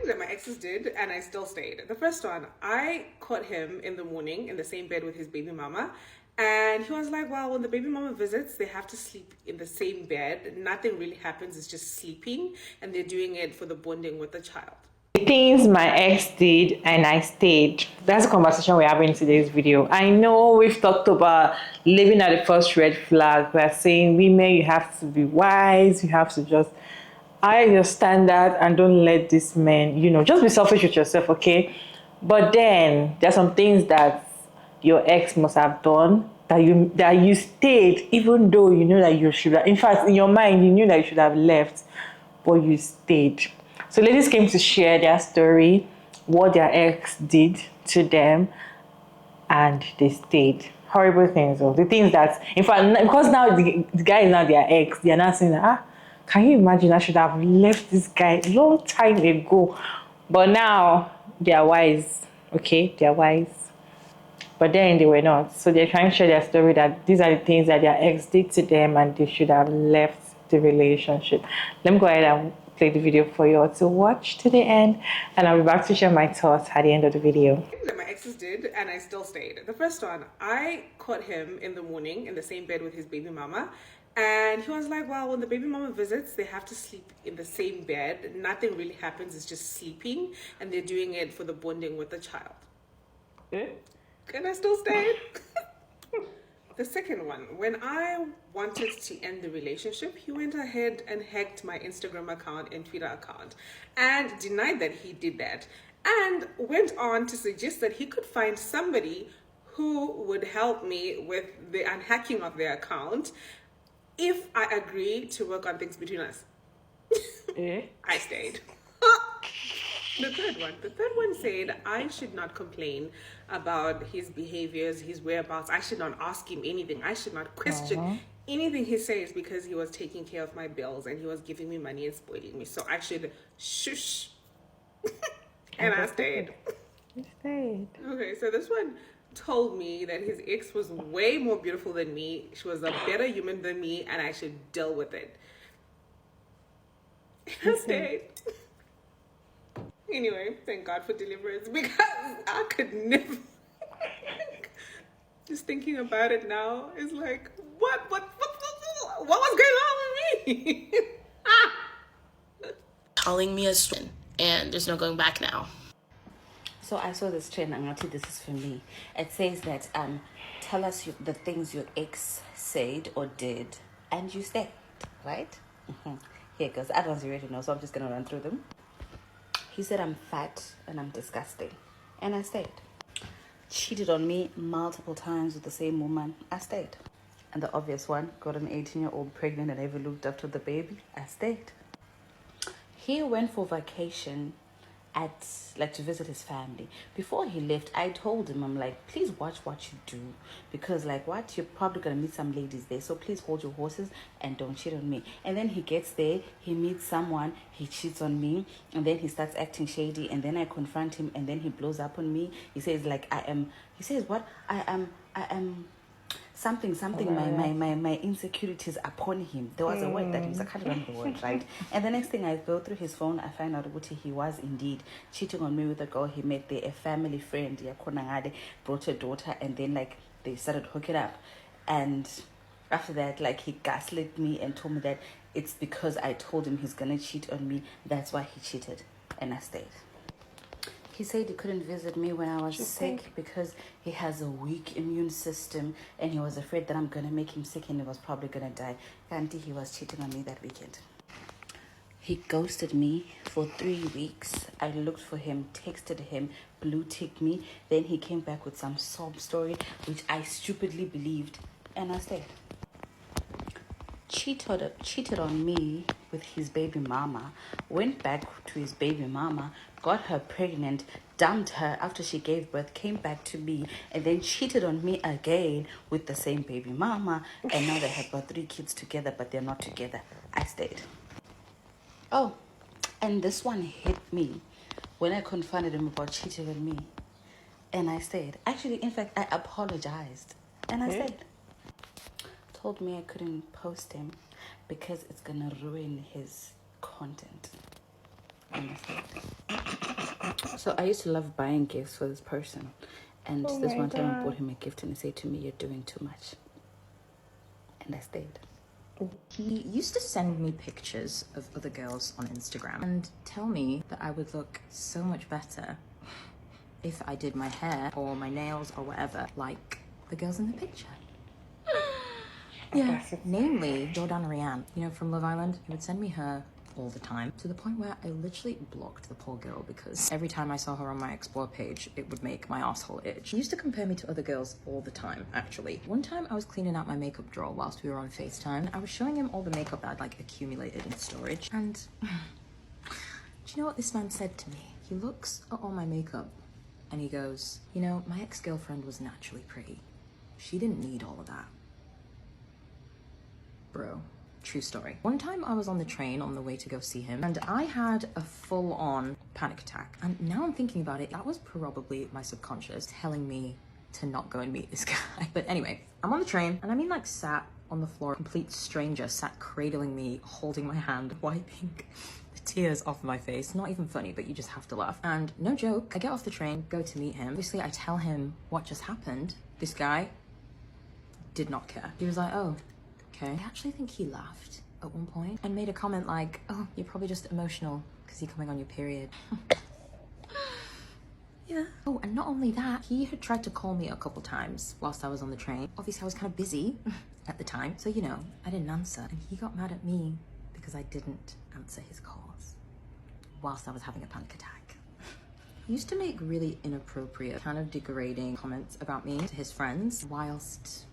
that my exes did, and I still stayed. The first one, I caught him in the morning in the same bed with his baby mama. And he was like, well, when the baby mama visits, they have to sleep in the same bed. Nothing really happens, it's just sleeping. And they're doing it for the bonding with the child. The things my ex did and I stayed. That's the conversation we're having in today's video. I know we've talked about living at the first red flag. We're saying women, you have to be wise, you have to just hide your standard and don't let this man, just be selfish with yourself, okay? But then there's some things that your ex must have done that you stayed, even though you know that you should have. In fact, in your mind, you knew that you should have left, but you stayed. So ladies came to share their story, what their ex did to them, and they stayed. Horrible things, though. The things that, in fact, because now the guy is now their ex, they are now saying, can you imagine? I should have left this guy a long time ago. But now they are wise, okay? They are wise. But then they were not. So they're trying to share their story that these are the things that their ex did to them and they should have left the relationship. Let me go ahead and play the video for you all to watch to the end, and I'll be back to share my thoughts at the end of the video. That my exes did, and I still stayed. The first one, I caught him in the morning in the same bed with his baby mama. And he was like, well, when the baby mama visits, they have to sleep in the same bed. Nothing really happens, it's just sleeping. And they're doing it for the bonding with the child. And I still stayed. The second one, when I wanted to end the relationship, he went ahead and hacked my Instagram account and Twitter account and denied that he did that, and went on to suggest that he could find somebody who would help me with the unhacking of their account if I agreed to work on things between us. I stayed. The third one said I should not complain about his behaviors, his whereabouts. I should not ask him anything. I should not question anything he says because he was taking care of my bills and he was giving me money and spoiling me. So I should shush. And I stayed. You stayed. Okay, so this one told me that his ex was way more beautiful than me. She was a better human than me, and I should deal with it. And I stayed. Anyway, thank God for deliverance, because I could never. Just thinking about it now is like, what was going on with me? Calling me a student, and there's no going back now. So I saw this trend, and this is for me. It says that tell us the things your ex said or did, and you stayed, right? Here it goes. The other ones you already know, so I'm just gonna run through them. He said I'm fat and I'm disgusting, and I stayed. Cheated on me multiple times with the same woman. I stayed. And the obvious one, got an 18-year-old pregnant and never looked after the baby. I stayed. He went for vacation to visit his family. Before he left, I told him, I'm like, please watch what you do, because you're probably gonna meet some ladies there, so please hold your horses and don't cheat on me. And then he gets there, he meets someone, he cheats on me, and then he starts acting shady, and then I confront him, and then he blows up on me. He says I am something my insecurities upon him. There was a word that I can't remember the word, right? And the next thing, I go through his phone, I find out what he was indeed cheating on me with a girl he met there, a family friend. Brought a daughter, and then they started hooking up. And after that, he gaslit me and told me that it's because I told him he's gonna cheat on me, that's why he cheated, and I stayed. He said he couldn't visit me when I was sick because he has a weak immune system and he was afraid that I'm going to make him sick and he was probably going to die. And he was cheating on me that weekend. He ghosted me for 3 weeks. I looked for him, texted him, blue ticked me. Then he came back with some sob story, which I stupidly believed, and I stayed. Cheated on me with his baby mama, went back to his baby mama, got her pregnant, dumped her after she gave birth, came back to me, and then cheated on me again with the same baby mama, and now they have got 3 kids together, but they're not together. I stayed. Oh, and this one hit me when I confronted him about cheating on me, and I stayed. Actually, in fact, I apologized, and I stayed. Told me I couldn't post him because it's gonna ruin his content. And I stayed. So I used to love buying gifts for this person. And Oh this my one time I God. bought him a gift and he said to me, "You're doing too much." And I stayed. He used to send me pictures of other girls on Instagram and tell me that I would look so much better if I did my hair or my nails or whatever like the girls in the picture. Yeah, namely Jordana Rianne, you know, from Love Island. He would send me her all the time, to the point where I literally blocked the poor girl because every time I saw her on my Explore page, it would make my asshole itch. He used to compare me to other girls all the time, actually. One time I was cleaning out my makeup drawer whilst we were on FaceTime. I was showing him all the makeup that I'd like accumulated in storage, and do you know what this man said to me? He looks at all my makeup and he goes, "You know, my ex-girlfriend was naturally pretty. She didn't need all of that." Bro, true story. One time I was on the train on the way to go see him and I had a full-on panic attack. And now I'm thinking about it, that was probably my subconscious telling me to not go and meet this guy. But anyway, I'm on the train and I mean like sat on the floor, complete stranger sat cradling me, holding my hand, wiping the tears off my face. Not even funny, but you just have to laugh. And no joke, I get off the train, go to meet him. Obviously I tell him what just happened. This guy did not care. He was like, "Oh, okay." I actually think he laughed at one point and made a comment like, "Oh, you're probably just emotional because you're coming on your period." Yeah. Oh, and not only that, he had tried to call me a couple times whilst I was on the train. Obviously, I was kind of busy at the time, so, you know, I didn't answer. And he got mad at me because I didn't answer his calls whilst I was having a panic attack. He used to make really inappropriate, kind of degrading comments about me to his friends whilst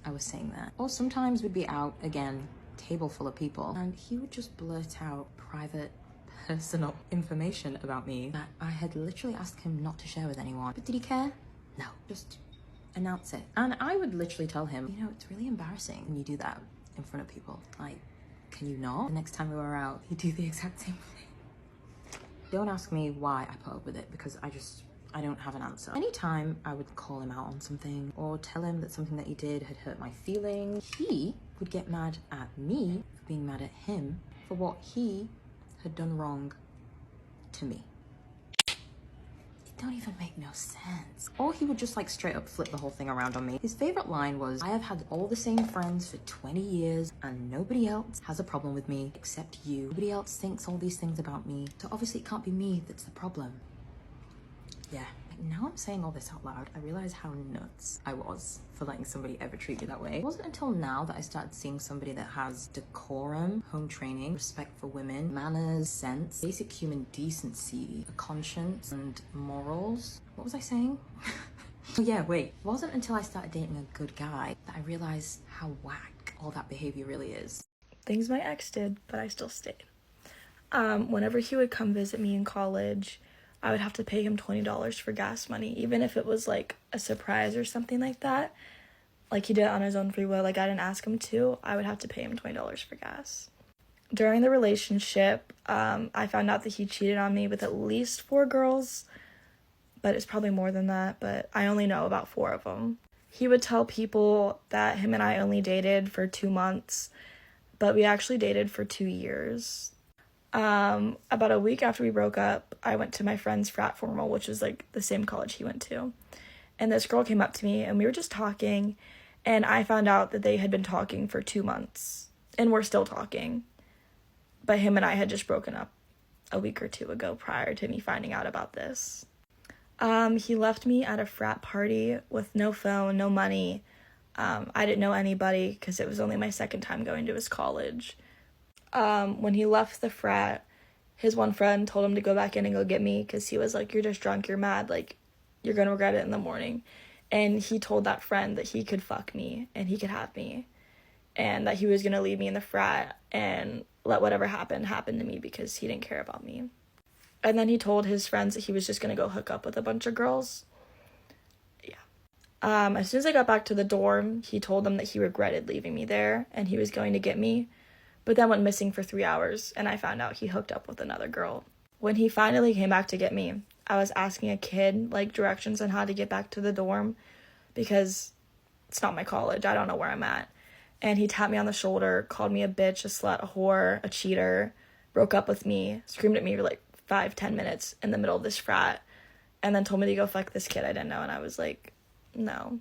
I was saying that. Or sometimes we'd be out, again, table full of people, and he would just blurt out private, personal information about me that I had literally asked him not to share with anyone. But did he care? No, just announce it. And I would literally tell him, "You know, it's really embarrassing when you do that in front of people. Like, can you not? The next time we were out, you do the exact same thing." Don't ask me why I put up with it because I don't have an answer. Anytime I would call him out on something or tell him that something that he did had hurt my feelings, he would get mad at me for being mad at him for what he had done wrong to me. It don't even make no sense. Or he would just like straight up flip the whole thing around on me. His favorite line was, "I have had all the same friends for 20 years and nobody else has a problem with me except you. Nobody else thinks all these things about me. So obviously it can't be me that's the problem." Yeah, like now I'm saying all this out loud, I realize how nuts I was for letting somebody ever treat me that way. It wasn't until now that I started seeing somebody that has decorum, home training, respect for women, manners, sense, basic human decency, a conscience, and morals. What was I saying? Oh yeah, wait. It wasn't until I started dating a good guy that I realized how whack all that behavior really is. Things my ex did, but I still stayed. Whenever he would come visit me in college, I would have to pay him $20 for gas money, even if it was like a surprise or something like that. Like he did it on his own free will, like I didn't ask him to, I would have to pay him $20 for gas. During the relationship, I found out that he cheated on me with at least 4 girls, but it's probably more than that, but I only know about 4 of them. He would tell people that him and I only dated for 2 months, but we actually dated for 2 years. About a week after we broke up, I went to my friend's frat formal, which was like the same college he went to. And this girl came up to me and we were just talking, and I found out that they had been talking for 2 months and we're still talking. But him and I had just broken up a week or 2 ago prior to me finding out about this. He left me at a frat party with no phone, no money. I didn't know anybody because it was only my second time going to his college. When he left the frat, his one friend told him to go back in and go get me because he was like, "You're just drunk, you're mad, like, you're gonna regret it in the morning." And he told that friend that he could fuck me and he could have me and that he was gonna leave me in the frat and let whatever happen to me because he didn't care about me. And then he told his friends that he was just gonna go hook up with a bunch of girls. Yeah. As soon as I got back to the dorm, he told them that he regretted leaving me there and he was going to get me, but then went missing for 3 hours, and I found out he hooked up with another girl. When he finally came back to get me, I was asking a kid, like, directions on how to get back to the dorm, because it's not my college, I don't know where I'm at. And he tapped me on the shoulder, called me a bitch, a slut, a whore, a cheater, broke up with me, screamed at me for like 5-10 minutes in the middle of this frat. and then told me to go fuck this kid I didn't know, and I was like, no.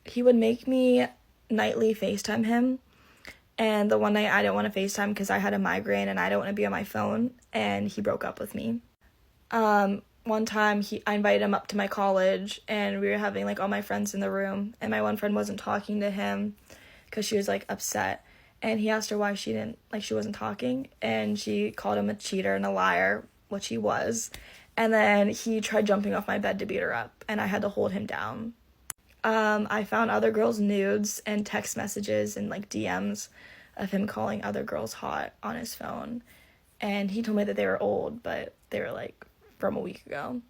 He would make me nightly FaceTime him, and the one night I didn't want to FaceTime because I had a migraine and I don't want to be on my phone, and he broke up with me. One time I invited him up to my college, and we were having like all my friends in the room, and my one friend wasn't talking to him because she was like upset, and he asked her why she wasn't talking, and she called him a cheater and a liar, which he was, and then he tried jumping off my bed to beat her up, and I had to hold him down. I found other girls' nudes and text messages and like DMs of him calling other girls hot on his phone, and he told me that they were old, but they were like from a week ago.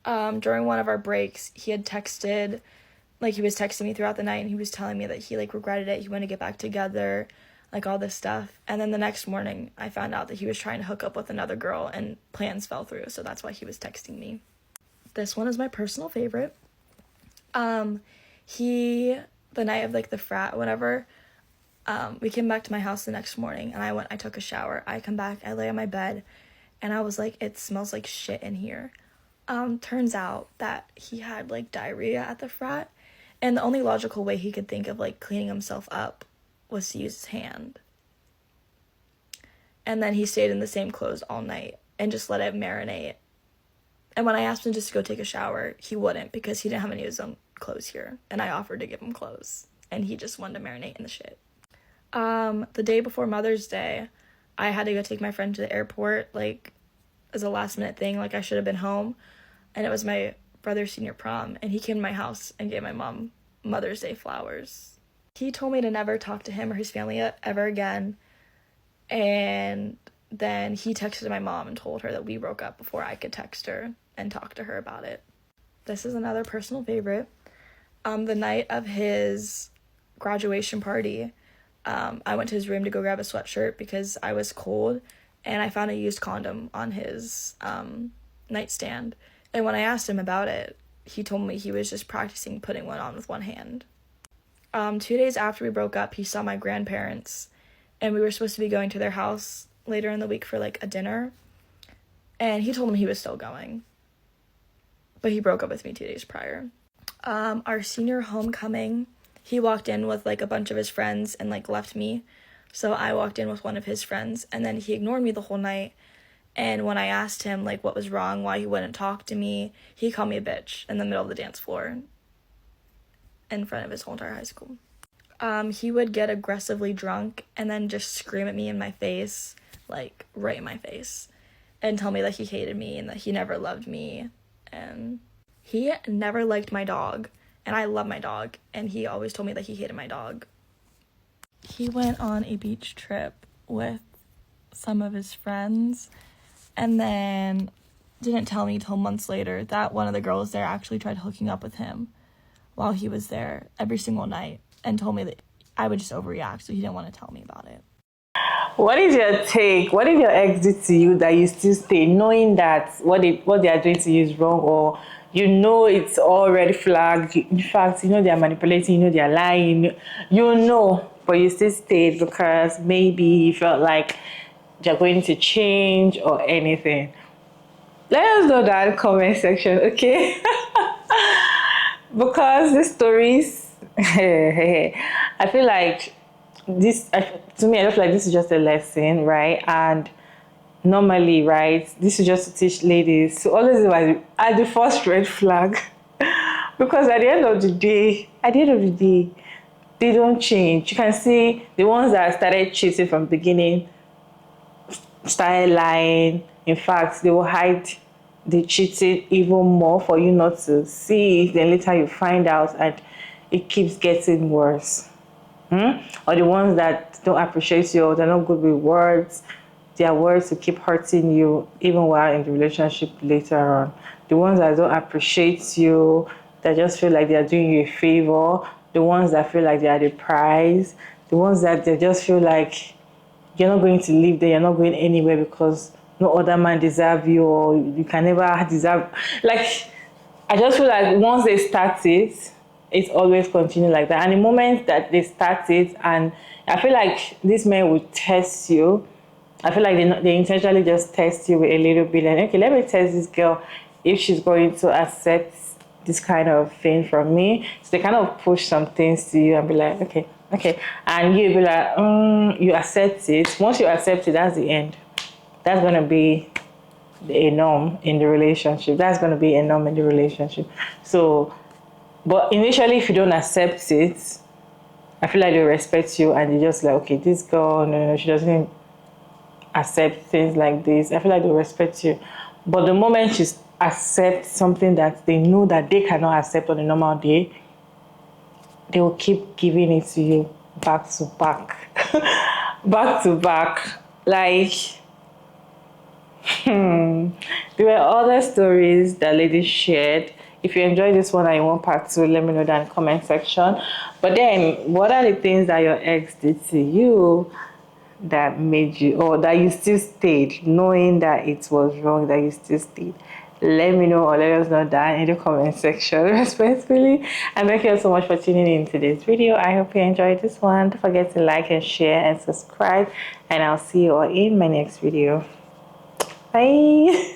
During one of our breaks, he was texting me throughout the night, and he was telling me that he like regretted it, he wanted to get back together, like all this stuff. And then the next morning I found out that he was trying to hook up with another girl and plans fell through, so that's why he was texting me. This one is my personal favorite. The night of like the frat, whatever, we came back to my house the next morning, and I took a shower. I come back, I lay on my bed, and I was like, it smells like shit in here. Turns out that he had like diarrhea at the frat, and the only logical way he could think of like cleaning himself up was to use his hand. And then he stayed in the same clothes all night and just let it marinate. And when I asked him just to go take a shower, he wouldn't, because he didn't have any of his own clothes here, and I offered to give him clothes, and he just wanted to marinate in the shit. The day before Mother's Day, I had to go take my friend to the airport, like, as a last minute thing, like I should have been home, and it was my brother's senior prom, and he came to my house and gave my mom Mother's Day flowers. He told me to never talk to him or his family ever again, and then he texted my mom and told her that we broke up before I could text her and talk to her about it. This is another personal favorite. The night of his graduation party, I went to his room to go grab a sweatshirt because I was cold, and I found a used condom on his nightstand. And when I asked him about it, he told me he was just practicing putting one on with one hand. 2 days after we broke up, he saw my grandparents, and we were supposed to be going to their house later in the week for like a dinner, and he told me he was still going, but he broke up with me 2 days prior. Our senior homecoming, he walked in with like a bunch of his friends and like left me, so I walked in with one of his friends, and then he ignored me the whole night. And when I asked him like what was wrong, why he wouldn't talk to me, he called me a bitch in the middle of the dance floor in front of his whole entire high school. He would get aggressively drunk and then just scream at me in my face, like right in my face, and tell me that he hated me and that he never loved me. And he never liked my dog, and I love my dog, and he always told me that he hated my dog. He went on a beach trip with some of his friends, and then didn't tell me till months later that one of the girls there actually tried hooking up with him while he was there every single night, and told me that I would just overreact, so he didn't want to tell me about it. What is your take? What if your ex did to you that you still stay, knowing that what they are doing to you is wrong, or you know it's all red flag? In fact, you know they are manipulating, you know they are lying, you know, but you still stayed because maybe you felt like they're going to change or anything. Let us know that in the comment section, okay? Because these stories, I feel like this, to me, I feel like this is just a lesson, right? And normally, right, this is just to teach ladies to always be at the first red flag. Because at the end of the day, they don't change. You can see the ones that started cheating from the beginning started lying. In fact, they will hide the cheating even more for you not to see. Then later you find out, and it keeps getting worse. Or the ones that don't appreciate you, or they're not good with words. Their words to keep hurting you even while in the relationship later on. The ones that don't appreciate you, that just feel like they are doing you a favor. The ones that feel like they are the prize. The ones that they just feel like you're not going to live there, you're not going anywhere because no other man deserves you, or you can never deserve. Like, I just feel like once they start it, it's always continue like that. And the moment that they start it, and I feel like these men will test you. I feel like they intentionally just test you with a little bit. Like, okay, let me test this girl if she's going to accept this kind of thing from me. So they kind of push some things to you and be like, okay, and you be like, you accept it. Once you accept it, that's the end. That's gonna be a norm in the relationship. That's gonna be a norm in the relationship. So, but initially, if you don't accept it, I feel like they respect you and they just like, okay, this girl, no, she doesn't accept things like this. I feel like they respect you. But the moment she accepts something that they know that they cannot accept on a normal day, they will keep giving it to you back to back. Back to back. Like, there were other stories that ladies shared. If you enjoyed this one and you want part 2, let me know down in the comment section. But then, what are the things that your ex did to you that made you, or that you still stayed, knowing that it was wrong, that you still stayed? Let me know, or let us know down in the comment section, respectfully. And thank you so much for tuning in to this video. I hope you enjoyed this one. Don't forget to like and share and subscribe, and I'll see you all in my next video. Bye.